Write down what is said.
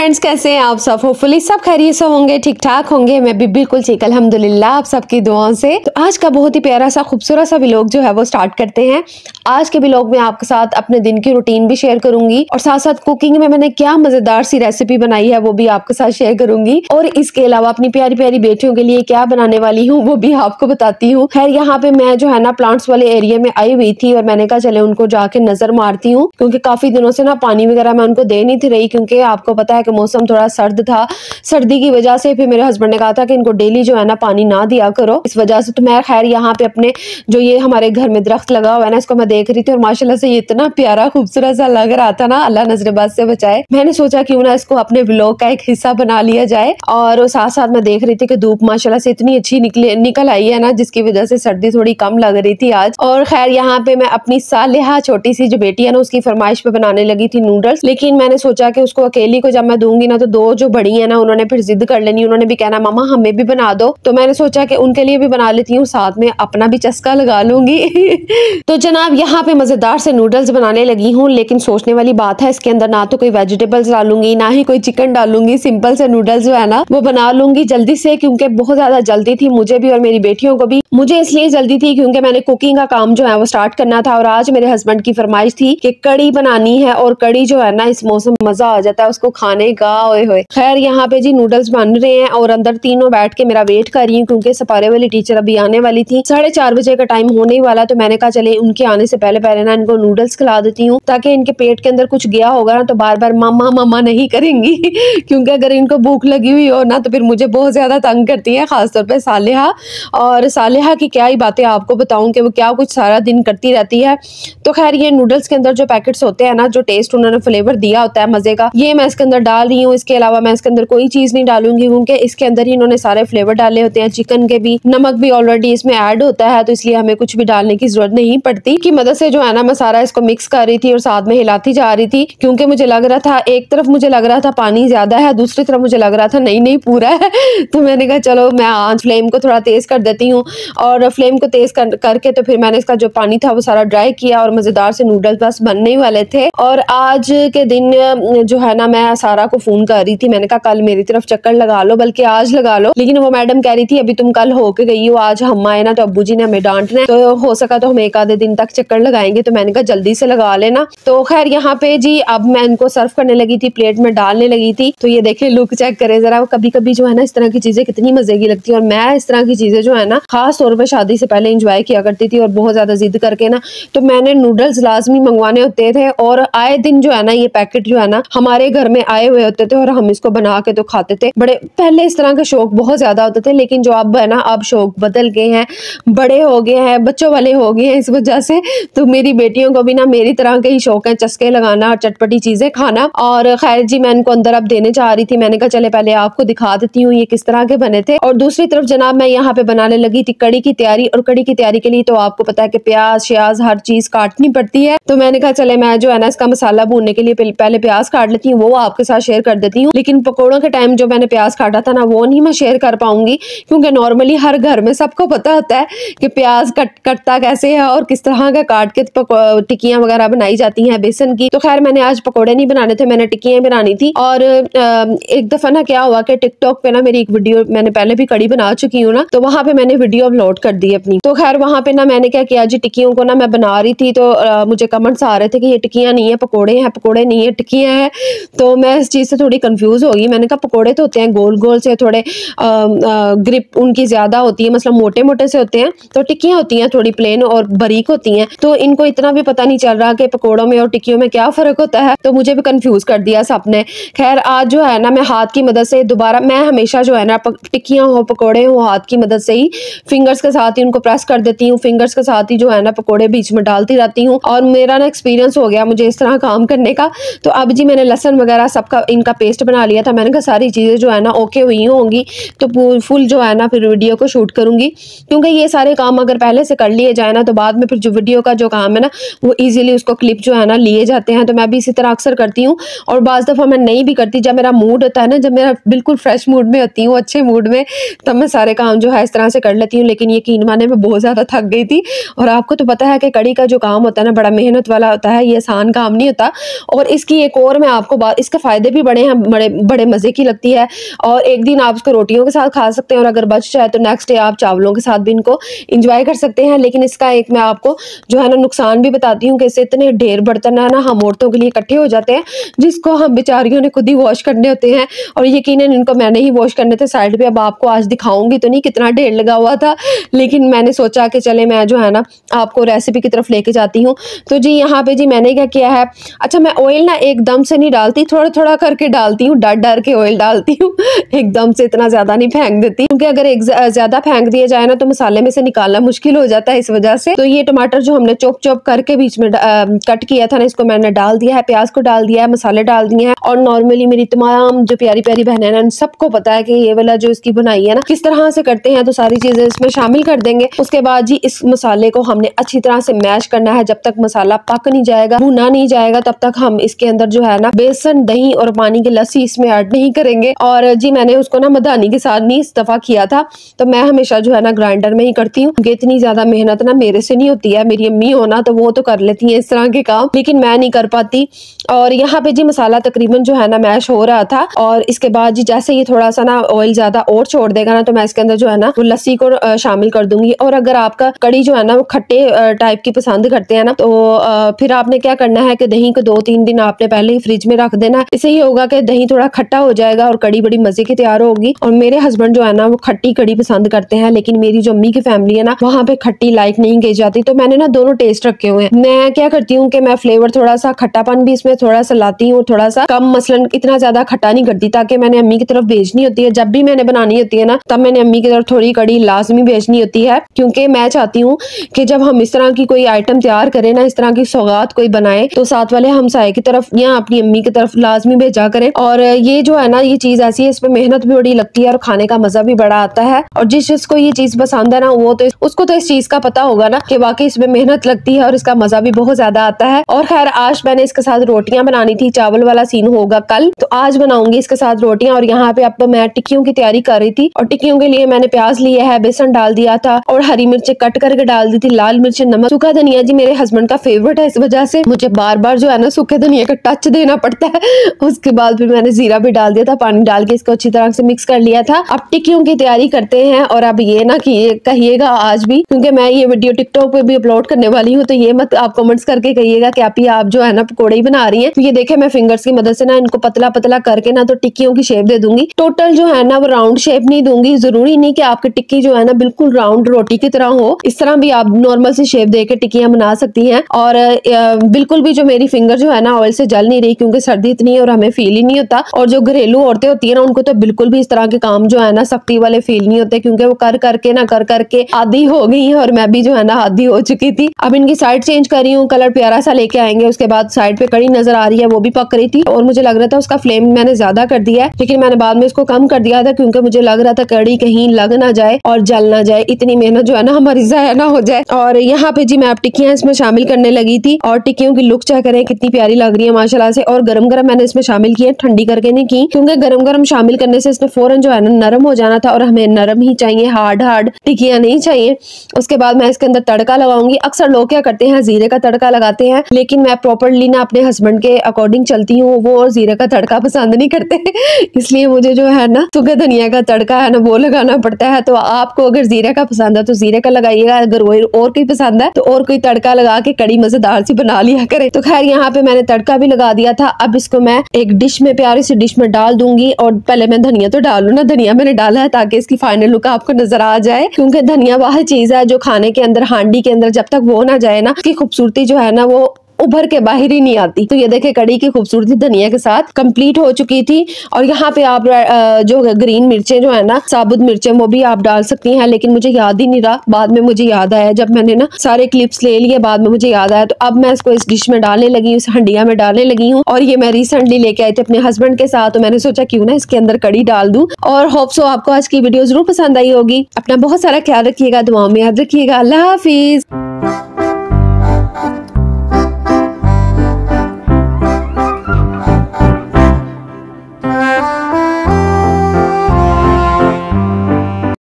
Friends, कैसे हैं आप सब? होपफुली सब खैरियत से होंगे, ठीक ठाक होंगे। मैं भी बिल्कुल ठीक, अल्हम्दुलिल्लाह, आप सबकी दुआओं से। तो आज का बहुत ही प्यारा सा खूबसूरत सा व्लॉग जो है वो स्टार्ट करते हैं। आज के व्लॉग में आपके साथ अपने दिन की रूटीन भी शेयर करूंगी और साथ साथ कुकिंग में मैंने क्या मजेदार सी रेसिपी बनाई है वो भी आपके साथ शेयर करूंगी। और इसके अलावा अपनी प्यारी प्यारी बेटियों के लिए क्या बनाने वाली हूँ वो भी आपको बताती हूँ। खैर, यहाँ पे मैं जो है ना प्लांट्स वाले एरिया में आई हुई थी और मैंने कहा चले उनको जाके नजर मारती हूँ, क्योंकि काफी दिनों से ना पानी वगैरह मैं उनको दे नहीं थी रही, क्योंकि आपको पता है कि मौसम थोड़ा सर्द था। सर्दी की वजह से फिर मेरे हस्बैंड ने कहा था कि इनको डेली जो है ना पानी ना दिया करो, इस वजह से। तो मैं खैर यहाँ पे अपने जो ये हमारे घर में दरख्त लगा हुआ है ना, इसको मैं देख रही थी और माशाल्लाह से ये इतना प्यारा खूबसूरत सा लग रहा था ना, अल्लाह नजरबाज से बचाए। मैंने सोचा क्यों ना इसको अपने व्लॉग का एक हिस्सा बना लिया जाए। और साथ साथ मैं देख रही थी कि धूप माशाल्लाह से इतनी अच्छी निकल आई है ना, जिसकी वजह से सर्दी थोड़ी कम लग रही थी आज। और खैर यहाँ पे मैं अपनी सालिहा छोटी सी जो बेटी है ना, उसकी फरमाइश पे बनाने लगी थी नूडल्स। लेकिन मैंने सोचा कि उसको अकेली को जब मैं दूंगी ना तो दो जो बड़ी है ना उन्होंने फिर जिद कर लेनी, उन्होंने भी कहना मामा हमें भी बना दो। तो मैंने सोचा कि उनके लिए भी बना लेती हूँ, साथ में अपना भी चस्का लगा लूंगी। तो जनाब यहाँ पे मजेदार से नूडल्स बनाने लगी हूँ, लेकिन सोचने वाली बात है इसके अंदर ना तो कोई वेजिटेबल्स डालूंगी ना ही कोई चिकन डालूंगी। सिंपल से नूडल्स जो है ना वो बना लूंगी जल्दी से, क्योंकि बहुत ज्यादा जल्दी थी मुझे भी और मेरी बेटियों को भी। मुझे इसलिए जल्दी थी क्योंकि मैंने कुकिंग का काम जो है वो स्टार्ट करना था और आज मेरे हस्बैंड की फरमाइश थी कि कड़ी बनानी है। और कड़ी जो है ना इस मौसम मजा आ जाता है उसको खाने का। ओए होए। खैर यहाँ पे जी नूडल्स बन रहे हैं और अंदर तीनों बैठ के मेरा वेट कर रही हूँ, क्योंकि सपारे वाली टीचर अभी आने वाली थी। 4:30 बजे का टाइम होने ही वाला, तो मैंने कहा चले उनके आने से पहले पहले ना इनको नूडल्स खिला देती हूँ, ताकि इनके पेट के अंदर कुछ गया होगा ना तो बार बार मामा मामा नहीं करेंगी। क्योंकि अगर इनको भूख लगी हुई हो ना तो फिर मुझे बहुत ज्यादा तंग करती है, खासतौर पर सालिहा। और सालिहा की क्या ही बातें आपको बताऊं कि वो क्या कुछ सारा दिन करती रहती है। तो खैर ये नूडल्स के अंदर जो पैकेट्स होते हैं ना, जो टेस्ट उन्होंने फ्लेवर दिया होता है मजे का, ये मैं इसके अंदर डाल रही हूँ। इसके अलावा मैं इसके अंदर कोई चीज नहीं डालूंगी, क्योंकि इसके अंदर ही इन्होंने सारे फ्लेवर डाले होते हैं। चिकन के भी नमक भी ऑलरेडी इसमें ऐड होता है, तो इसलिए हमें कुछ भी डालने की जरूरत नहीं पड़ती। की मदद से जो है ना मैं सारा इसको मिक्स कर रही थी और साथ में हिलाती जा रही थी, क्योंकि मुझे लग रहा था एक तरफ मुझे लग रहा था पानी ज्यादा है, दूसरी तरफ मुझे लग रहा था नहीं नहीं पूरा है। तो मैंने कहा चलो मैं आंच फ्लेम को थोड़ा तेज कर देती हूँ। और फ्लेम को तेज करके तो फिर मैंने इसका जो पानी था वो सारा ड्राई किया और मजेदार से नूडल्स बस बनने ही वाले थे। और आज के दिन जो है ना मैं सारा को फोन कर रही थी, मैंने कहा कल मेरी तरफ चक्कर लगा लो, बल्कि आज लगा लो। लेकिन वो मैडम कह रही थी अभी तुम कल होके गई हो, आज हम आए ना तो अब्बू जी ने हमें डांटना है, तो हो सका तो हम एक आधे दिन तक चक्कर लगाएंगे। तो मैंने कहा जल्दी से लगा लेना। तो खैर यहाँ पे जी अब मैं इनको सर्व करने लगी थी, प्लेट में डालने लगी थी। तो ये देखे लुक चेक करे जरा, कभी कभी जो है ना इस तरह की चीजें कितनी मजे की लगती है। और मैं इस तरह की चीजें जो है ना खास तौर पर शादी से पहले इंजॉय किया करती थी, और बहुत ज्यादा जिद करके ना तो मैंने नूडल्स लाजमी मंगवाने होते थे। और आए दिन जो है ना ये पैकेट जो है ना हमारे घर में आए हुए होते थे और हम इसको बना के तो खाते थे। बड़े पहले इस तरह के शौक बहुत ज्यादा होते थे, लेकिन जो अब है ना अब शौक बदल गए हैं, बड़े हो गए हैं, बच्चों वाले हो गए हैं इस वजह से। तो मेरी बेटियों को भी ना मेरी तरह के ही शौक है, चस्के लगाना और चटपटी चीजें खाना। और खैर जी मैं इनको अंदर अब देने जा रही थी, मैंने कहा चले पहले आपको दिखा देती हूँ ये किस तरह के बने थे। और दूसरी तरफ जनाब मैं यहाँ पे बनाने लगी थी कड़ी की तैयारी। और कड़ी की तैयारी के लिए तो आपको पता है कि प्याज श्याज हर चीज काटनी पड़ती है। तो मैंने कहा चले मैं जो है ना इसका मसाला भूनने के लिए पहले प्याज काट लेती हूँ, वो आपके साथ शेयर कर देती हूँ। लेकिन पकौड़ों के टाइम जो मैंने प्याज काटा था ना वो नहीं मैं शेयर कर पाऊंगी, क्योंकि नॉर्मली हर घर में सबको पता होता है कि प्याज कटता कैसे है और किस तरह का काट के टिक्कियां वगैरह बनाई जाती हैं बेसन की। तो खैर मैंने आज पकौड़े नहीं बनाने थे, मैंने टिक्कियां बनानी थी। और एक दफा ना क्या हुआ कि टिकटॉक पे ना मेरी एक वीडियो, मैंने पहले भी कड़ी बना चुकी हूँ ना, तो वहां पे मैंने वीडियो अपलोड कर दी अपनी। तो खैर वहां पे ना मैंने क्या किया जी, टिक्कियों को ना मैं बना रही थी तो मुझे कमेंट्स आ रहे थे कि ये टिक्कियां नहीं है पकौड़े हैं, पकौड़े नहीं है टिक्कियां हैं। तो मैं इस चीज से थोड़ी कंफ्यूज हो गई। मैंने कहा पकौड़े तो होते हैं गोल गोल से, थोड़े ग्रिप उनकी ज्यादा होती है, मतलब मोटे मोटे से होते हैं, तो टिक्कियां होती हैं थोड़ी प्लेन और बारीक होती हैं। तो इनको इतना भी पता नहीं चल रहा कि पकौड़ों में और टिक्कियों में क्या फर्क होता है, तो मुझे भी कंफ्यूज कर दिया सबने। खैर आज जो है ना मैं हाथ की मदद से दोबारा, मैं हमेशा जो है ना टिक्कियां हो पकौड़े हो हाथ की मदद से ही फिंगर्स के साथ ही उनको प्रेस कर देती हूँ, फिंगर्स के साथ ही जो है ना पकौड़े बीच में डालती रहती हूँ। और मेरा ना एक्सपीरियंस हो गया मुझे इस तरह काम करने का। तो अब जी मैंने लहसुन वगैरह सबका इनका पेस्ट बना लिया था। मैंने कहा सारी चीजें जो है ना ओके हुई होंगी तो फुल जो है ना फिर वीडियो को शूट करूंगी, क्योंकि ये सारे काम अगर पहले से कर लिए जाए ना तो बाद में फिर जो वीडियो का जो काम है ना वो इजीली उसको क्लिप जो है ना लिए जाते हैं। तो मैं भी इसी तरह अक्सर करती हूँ। और बाज़ दफ़ा मैं नहीं भी करती, जब मेरा मूड होता है ना, जब मेरा बिल्कुल फ्रेश मूड में होती हूँ, अच्छे मूड में, तब मैं सारे काम जो है इस तरह से कर लेती हूँ। लेकिन यकीन माने मैं बहुत ज़्यादा थक गई थी। और आपको तो पता है कि कड़ी का जो काम होता है ना बड़ा मेहनत वाला होता है, ये आसान काम नहीं होता। और इसकी एक और मैं आपको बात, इसके फ़ायदे भी बड़े हैं, बड़े बड़े मज़े की लगती है। और एक दिन आप इसको रोटियों के साथ खा सकते हैं और अगर बच जाए तो नेक्स्ट डे आप चावलों के साथ भी इनको इंजॉय कर सकते हैं। लेकिन इसका एक मैं आपको जो है ना नुकसान भी बताती हूँ कि इससे इतने ढेर बर्तन है ना हम औरतों के लिए इकट्ठे हो जाते हैं, जिसको हम बेचारियों ने खुद ही वॉश करने होते हैं। और यकीनन इनको मैंने ही वॉश करने थे साइड पे। अब आपको आज दिखाऊंगी तो नहीं कितना ढेर लगा हुआ था, लेकिन मैंने सोचा कि चले मैं जो है ना आपको रेसिपी की तरफ लेके जाती हूँ। तो जी यहाँ पे जी मैंने क्या किया है, अच्छा मैं ऑयल ना एकदम से नहीं डालती, थोड़ा थोड़ा करके डालती हूँ, डर डर के ऑयल डालती हूँ एकदम से इतना ज्यादा नहीं फेंक देती, क्योंकि अगर एक ज्यादा फेंक दिया जाए ना तो मसाले में से निकालना मुश्किल हो जाता है इस वजह से। तो ये टमाटर जो हमने चॉप चॉप करके बीच में कट किया था ना, इसको मैंने डाल दिया है, प्याज को डाल दिया है, मसाले डाल दिए हैं। और नॉर्मली मेरी तमाम जो प्यारी प्यारी बहनें हैं सबको पता है कि ये वाला जो इसकी बनाई है ना किस तरह से करते हैं, तो सारी चीजें इसमें शामिल कर देंगे। उसके बाद जी इस मसाले को हमने अच्छी तरह से मैश करना है, जब तक मसाला पक नहीं जाएगा, भुना नहीं जाएगा, तब तक हम इसके अंदर जो है ना बेसन, दही और पानी की लस्सी इसमें ऐड नहीं करेंगे। और जी मैंने उसको ना मदानी के साथ नहीं इस दफा किया था, तो मैं हमेशा जो है ना ग्राइंडर में ही करती हूँ, क्योंकि इतनी ज्यादा मेहनत ना मेरे से नहीं होती है। मेरी अम्मी हो ना तो वो तो कर लेती है इस तरह के काम, लेकिन मैं नहीं कर पाती। और यहाँ पे जी मसाला तकरीबन जो है ना मैश हो रहा था, और इसके बाद जी जैसे ये थोड़ा सा ना ऑयल ज्यादा और छोड़ देगा ना, तो मैं इसके अंदर जो है ना वो लस्सी को शामिल कर दूंगी। और अगर आपका कड़ी जो है ना वो खट्टे टाइप की पसंद करते हैं ना, तो फिर आपने क्या करना है कि दही को 2-3 दिन आपने पहले ही फ्रिज में रख देना। इससे ये होगा कि दही थोड़ा खट्टा हो जाएगा और कड़ी बड़ी मजे की तैयार होगी। और मेरे हस्बैंड जो है ना वो खट्टी कड़ी पसंद करते हैं, लेकिन मेरी जो अम्मी की फैमिली है ना वहाँ पे खट्टी लाइक नहीं की जाती, तो मैंने ना दोनों टेस्ट रखे हुए हैं। मैं क्या करती हूँ कि मैं फ्लेवर थोड़ा सा खट्टापन भी इसमें थोड़ा सा लाती हूँ, थोड़ा सा कम, मसलन इतना ज्यादा खट्टा नहीं करती, ताकि मैंने अम्मी की तरफ भेजनी होती है, जब भी मैंने बनानी होती है ना तब मैंने अम्मी की तरफ थोड़ी कड़ी लाजमी भेजनी होती है, क्योंकि मैं चाहती हूँ कि जब हम इस तरह की कोई आइटम तैयार करें ना, इस तरह की सौगात कोई बनाए, तो साथ वाले हमसाये की तरफ या अपनी अम्मी की तरफ लाजमी भेजा करें। और ये जो है ना ये चीज ऐसी है, इस पे मेहनत भी बड़ी लगती है और खाने का मजा भी बड़ा आता है। और जिसको ये चीज पसंद है ना वो तो उसको तो इस चीज का पता होगा ना कि वाकई इसमें मेहनत लगती है और इसका मजा भी बहुत ज्यादा आता है। और खैर आज मैंने इसके साथ रोटियां बनानी थी, चावल वाला सीन होगा कल, तो आज बनाऊंगी इसके साथ रोटियां। और यहाँ पे अब मैं टिक्कियों की तैयारी कर रही थी, और टिक्कियों के लिए मैंने प्याज लिया है, बेसन डाल दिया था और हरी मिर्च कट करके डाल दी थी, लाल मिर्च, नमक, सूखा धनिया जी मेरे हस्बैंड का फेवरेट है, इस वजह से मुझे बार बार जो है ना सूखे धनिया का टच देना पड़ता है। उसके बाद फिर मैंने जीरा भी डाल दिया था, पानी डाल के इसको अच्छी तरह से मिक्स कर लिया था। अब टिक्कियों की तैयारी करते हैं। और अब ये ना कहिएगा आज भी, क्योंकि मैं ये वीडियो टिकटॉक पे भी अपलोड करने वाली हूँ, तो ये मत आप कमेंट्स करके कहिएगा कि आप जो है ना पकौड़े ही बना रही हैं। तो ये देखे मैं फिंगर्स की मदद से ना इनको पतला पतला करके ना तो टिक्कियों की शेप दे दूंगी। टोटल जो है ना वो राउंड शेप नहीं दूंगी, जरूरी नहीं कि आपकी टिक्की जो है ना बिल्कुल राउंड रोटी की तरह हो, इस तरह भी आप नॉर्मल सी शेप देके टिक्कियां बना सकती हैं। और बिल्कुल भी जो मेरी फिंगर जो है ना ऑयल से जल नहीं रही, क्योंकि सर्दी इतनी है और हमें फील ही नहीं होता। और जो घरेलू औरतें होती है ना उनको तो बिल्कुल भी इस तरह के काम जो है ना सख्ती वाले फील नहीं होते, क्योंकि वो कर करके आदी हो गई है, और मैं भी जो है ना आदी हो चुकी थी। अब इनकी साइड चेंज कर रही हूँ, कलर प्यारा सा लेके आएंगे। उसके बाद साइड पे कड़ी नजर आ रही है, वो भी पक रही थी और मुझे लग रहा था उसका फ्लेम मैंने ज्यादा कर दिया है, लेकिन मैंने बाद में इसको कम कर दिया था, क्योंकि मुझे लग रहा था कड़ी कहीं लग ना जाए और जल ना जाए, इतनी मेहनत जो है ना हमारी जाया ना हो जाए। और यहाँ पे जी मैं अब टिक्कियां इसमें शामिल करने लगी थी, और टिक्कियों की लुक चेक करें कितनी प्यारी लग रही है माशाल्लाह से। और गरम गरम मैंने इसमें शामिल की है, ठंडी करके नहीं की, क्योंकि गरम गरम शामिल करने से इसने फौरन जो है ना नरम हो जाना था, और हमें नरम ही चाहिए, हार्ड टिक्कियां नहीं चाहिए। उसके बाद मैं इसके अंदर तड़का लगाऊंगी। अक्सर लोग क्या करते हैं जीरे का तड़का लगाते हैं, लेकिन मैं प्रॉपरली ना अपने हस्बैंड के अकॉर्डिंग चलती हूँ, वो जीरे का तड़का पसंद नहीं करते इसलिए मुझे जो है ना सूखे धनिया का तड़का है ना वो लगाना पड़ता है। तो आपको अगर जीरे का पसंद है तो जीरे का लगाइएगा, अगर और कोई पसंद है तो और कोई तड़का लगा के कड़ी मजेदार सी बना लिया करे। तो खैर यहाँ पे मैंने तड़का भी लगा दिया था। अब इसको मैं एक डिश में, प्यारी सी डिश में डाल दूंगी। और पहले मैं धनिया तो डालू ना, धनिया मैंने डाला है ताकि इसकी फाइनल लुक आपको नजर आ जाए, क्योंकि धनिया वह चीज है जो खाने के अंदर, हांडी के अंदर जब तक वो ना जाए ना, उसकी खूबसूरती जो है ना वो उभर के बाहर ही नहीं आती। तो ये देखे कड़ी की खूबसूरती धनिया के साथ कंप्लीट हो चुकी थी। और यहाँ पे आप जो ग्रीन मिर्चें जो है ना, साबुत मिर्चें, वो भी आप डाल सकती हैं, लेकिन मुझे याद ही नहीं रहा। बाद में मुझे याद आया, जब मैंने ना सारे क्लिप्स ले लिए, बाद में मुझे याद आया। तो अब मैं इसको इस डिश में डालने लगी हूँ, इस हंडिया में डालने लगी हूँ। और ये मैं रिसेंटली लेके आई थी अपने हस्बैंड के साथ, तो मैंने सोचा क्यों ना इसके अंदर कड़ी डाल दूं। और होप सो आपको आज की वीडियो जरूर पसंद आई होगी। अपना बहुत सारा ख्याल रखिएगा, दुआओं में याद रखिएगा। अल्लाह हाफिज।